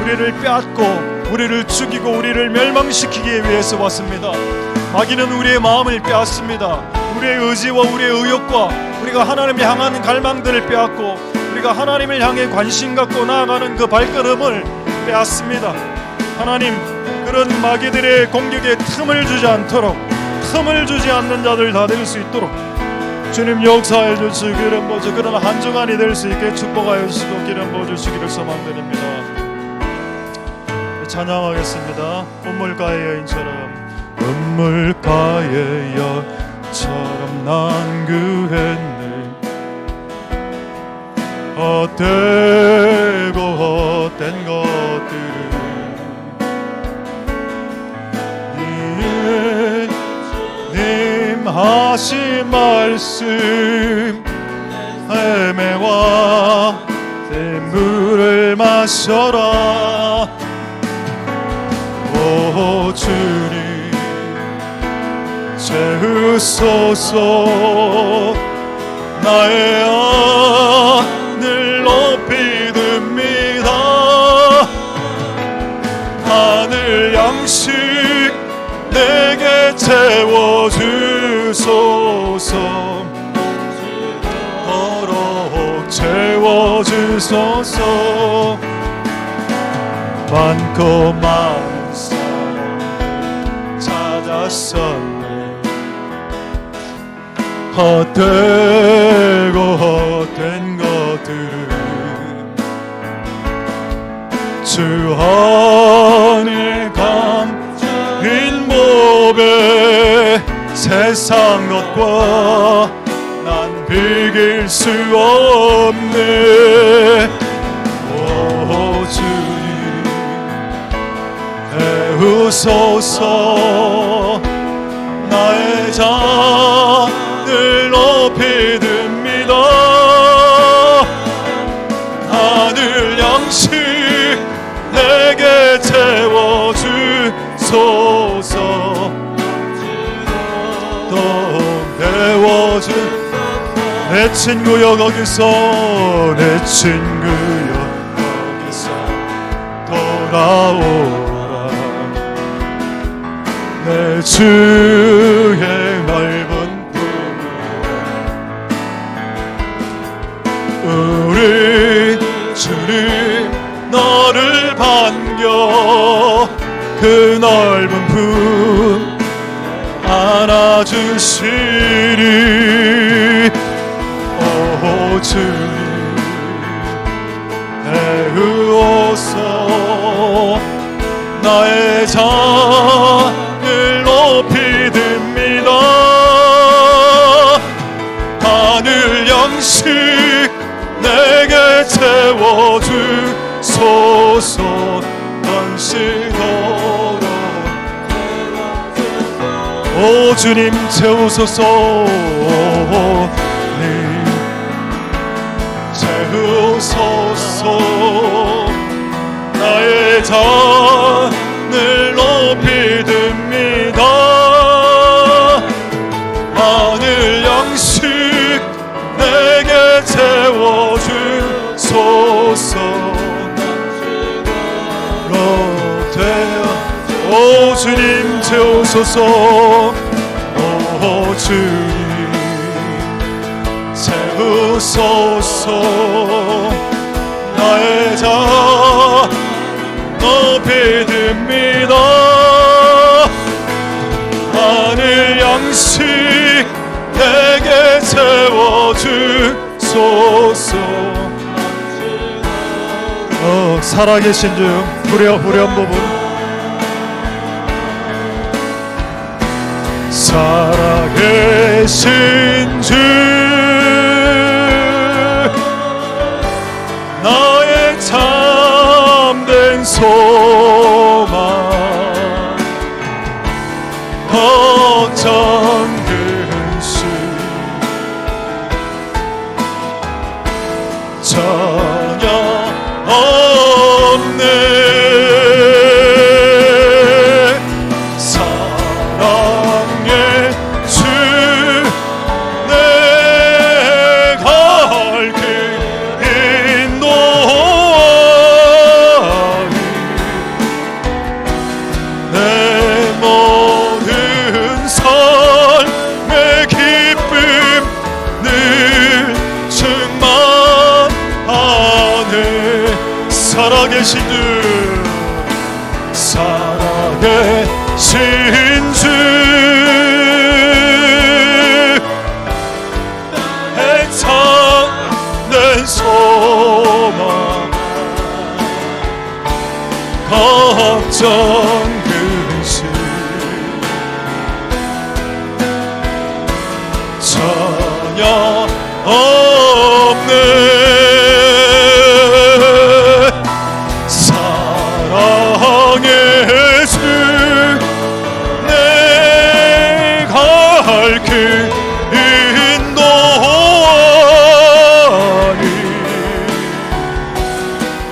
우리를 빼앗고 우리를 죽이고 우리를 멸망시키기 위해서 왔습니다. 마귀는 우리의 마음을 빼앗습니다. 우리의 의지와 우리의 의욕과 우리가 하나님을 향하는 갈망들을 빼앗고 우리가 하나님을 향해 관심 갖고 나아가는 그 발걸음을 빼앗습니다. 하나님, 그런 마귀들의 공격에 틈을 주지 않도록, 틈을 주지 않는 자들 다 될 수 있도록 주님 역사해 주시기를 모두 그런 한 주간이 될 수 있게 축복하여 주시고 기름 부어 주시기를 소망드립니다. 찬양하겠습니다. 운물가의 여인처럼, 운물가의 여인처럼 난 구했네. 헛되고 헛된 것들은 님 하신 말씀 헤매와 샘 물을 마셔라. 오 주님 채우소서. 나의 안을 높이 듭니다. 하늘 양식 내게 채워주소서. 더러 채워주소서. 많고 많은 사람 찾았었네. 헛되고 헛된 것들은 주 안에 감인 몸에 세상 것과 난 비길 수 없네. 오 주님 애우소서. 나의 잔을 높이 듭니다. 하늘 양식 내게 채워주소서. 또 배워주 내 친구여 거기서, 내 친구여 거기서 돌아오라. 내 주의 넓은 품으로 우리 주님 너를 반겨 그 넓은 품 안아주시리. 오 주님 나의 잔을 높이 듭니다. 하늘 양식 내게 채워주소서. 간식으로 오 주님 채우소서. 님 채우소서. 나의 잔을 높이 듭니다. 하늘 양식 내게 채워주소서. 오 주님 채우소서. 오 주님 채우소서. 나의 잔 높이 듭니다. 하늘 양식 내게 채워주소서. 살아계신 주 후렴 부분. 살아계신 주 나의 참된 소망 걱정 근심 전혀 없네. 살아계신 주 나의 참된 소망 걱정 근심 전혀 없네.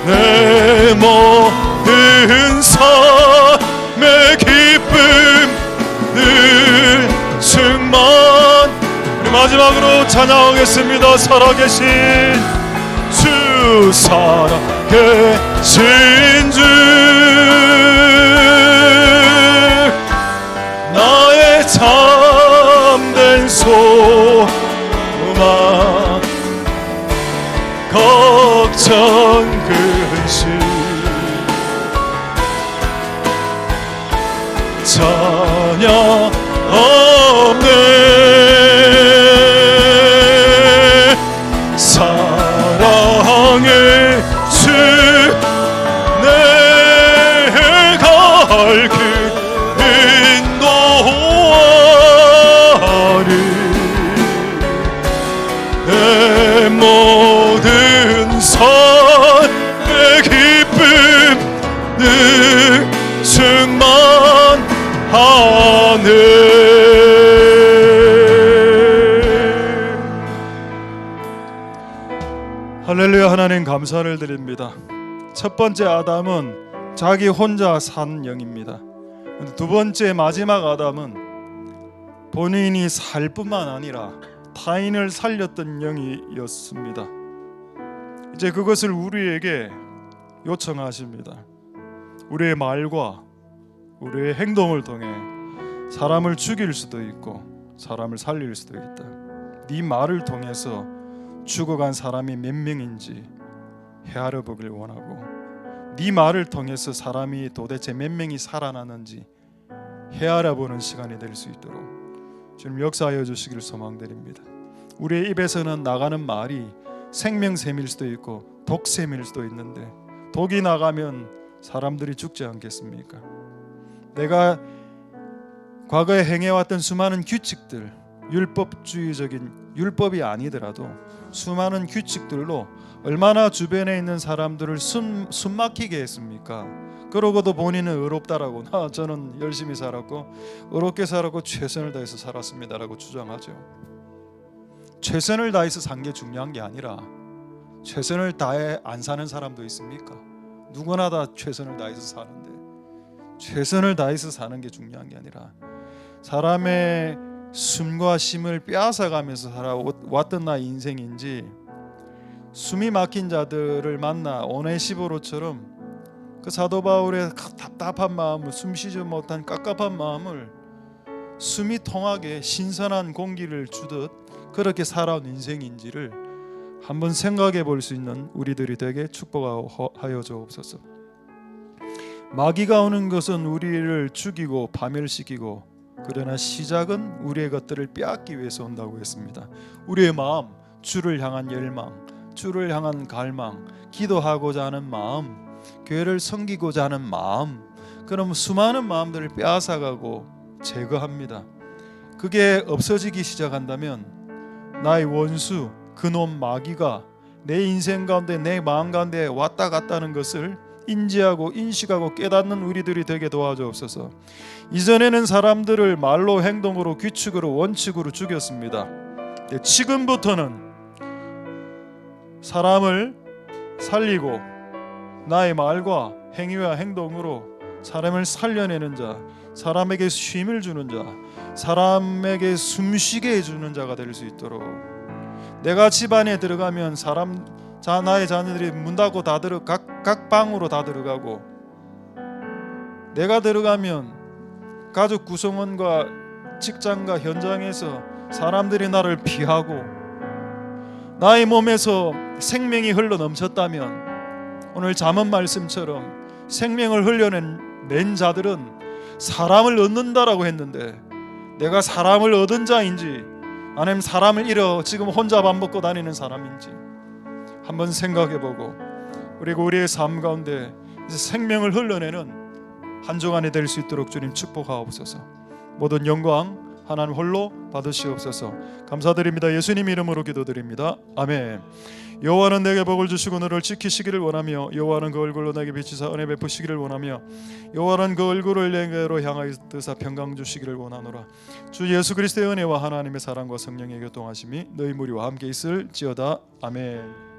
내 모든 삶의 기쁨 늘 충만. 우리 마지막으로 찬양하겠습니다. 살아계신 주 살아계신 주 나의 참된 소망 걱정 근심 전혀 없네. 사랑의 주 내가 갈 길 인도하리. 내 모든 삶의 기쁨 늘 충만하네. 할렐루야. 하나님 감사를 드립니다. 첫 번째 아담은 자기 혼자 산 영입니다. 두 번째 마지막 아담은 본인이 살 뿐만 아니라 타인을 살렸던 영이었습니다. 이제 그것을 우리에게 요청하십니다. 우리의 말과 우리의 행동을 통해 사람을 죽일 수도 있고 사람을 살릴 수도 있다. 네 말을 통해서 죽어간 사람이 몇 명인지 헤아려 보길 원하고, 네 말을 통해서 사람이 도대체 몇 명이 살아나는지 헤아려 보는 시간이 될 수 있도록 주님 역사하여 주시기를 소망드립니다. 우리의 입에서는 나가는 말이 생명샘일 수도 있고 독샘일 수도 있는데, 독이 나가면 사람들이 죽지 않겠습니까? 내가 과거에 행해왔던 수많은 규칙들, 율법주의적인 율법이 아니더라도 수많은 규칙들로 얼마나 주변에 있는 사람들을 숨막히게 했습니까? 그러고도 본인은 의롭다라고, 저는 열심히 살았고 의롭게 살았고 최선을 다해서 살았습니다라고 주장하죠. 최선을 다해서 산 게 중요한 게 아니라 최선을 다해 안 사는 사람도 있습니까? 누구나 다 최선을 다해서 사는데, 최선을 다해서 사는 게 중요한 게 아니라 사람의 숨과 쉼을 빼앗아가면서 살아왔던 나의 인생인지, 숨이 막힌 자들을 만나 오네시보로처럼 그 사도 바울의 답답한 마음을, 숨쉬지 못한 깝깝한 마음을 숨이 통하게 신선한 공기를 주듯 그렇게 살아온 인생인지를 한번 생각해 볼 수 있는 우리들이 되게 축복하여 주옵소서. 마귀가 오는 것은 우리를 죽이고 파멸시키고, 그러나 시작은 우리의 것들을 빼앗기 위해서 온다고 했습니다. 우리의 마음, 주를 향한 열망, 주를 향한 갈망, 기도하고자 하는 마음, 교회를 섬기고자 하는 마음, 그럼 수많은 마음들을 빼앗아가고 제거합니다. 그게 없어지기 시작한다면 나의 원수, 그놈 마귀가 내 인생 가운데, 내 마음 가운데 왔다 갔다는 것을 인지하고 인식하고 깨닫는 우리들이 되게 도와주옵소서. 이전에는 사람들을 말로, 행동으로, 규칙으로, 원칙으로 죽였습니다. 지금부터는 사람을 살리고 나의 말과 행위와 행동으로 사람을 살려내는 자, 사람에게 쉼을 주는 자, 사람에게 숨쉬게 해주는 자가 될 수 있도록, 내가 집안에 들어가면 나의 자녀들이 문 닫고 다 각 방으로 다 들어가고, 내가 들어가면 가족 구성원과 직장과 현장에서 사람들이 나를 피하고, 나의 몸에서 생명이 흘러 넘쳤다면 오늘 잠언 말씀처럼 생명을 흘려낸 자들은 사람을 얻는다라고 했는데, 내가 사람을 얻은 자인지 아니면 사람을 잃어 지금 혼자 밥 먹고 다니는 사람인지 한번 생각해보고, 그리고 우리의 삶 가운데 생명을 흘러내는 한 주간이 될 수 있도록 주님 축복하옵소서. 모든 영광 하나님 홀로 받으시옵소서. 감사드립니다. 예수님 이름으로 기도드립니다. 아멘. 여호와는 내게 복을 주시고 너를 지키시기를 원하며, 여호와는 그 얼굴로 내게 비치사 은혜 베푸시기를 원하며, 여호와는 그 얼굴을 내게로 향하여 뜨사 평강 주시기를 원하노라. 주 예수 그리스도의 은혜와 하나님의 사랑과 성령의 교통하심이 너희 무리와 함께 있을지어다. 아멘.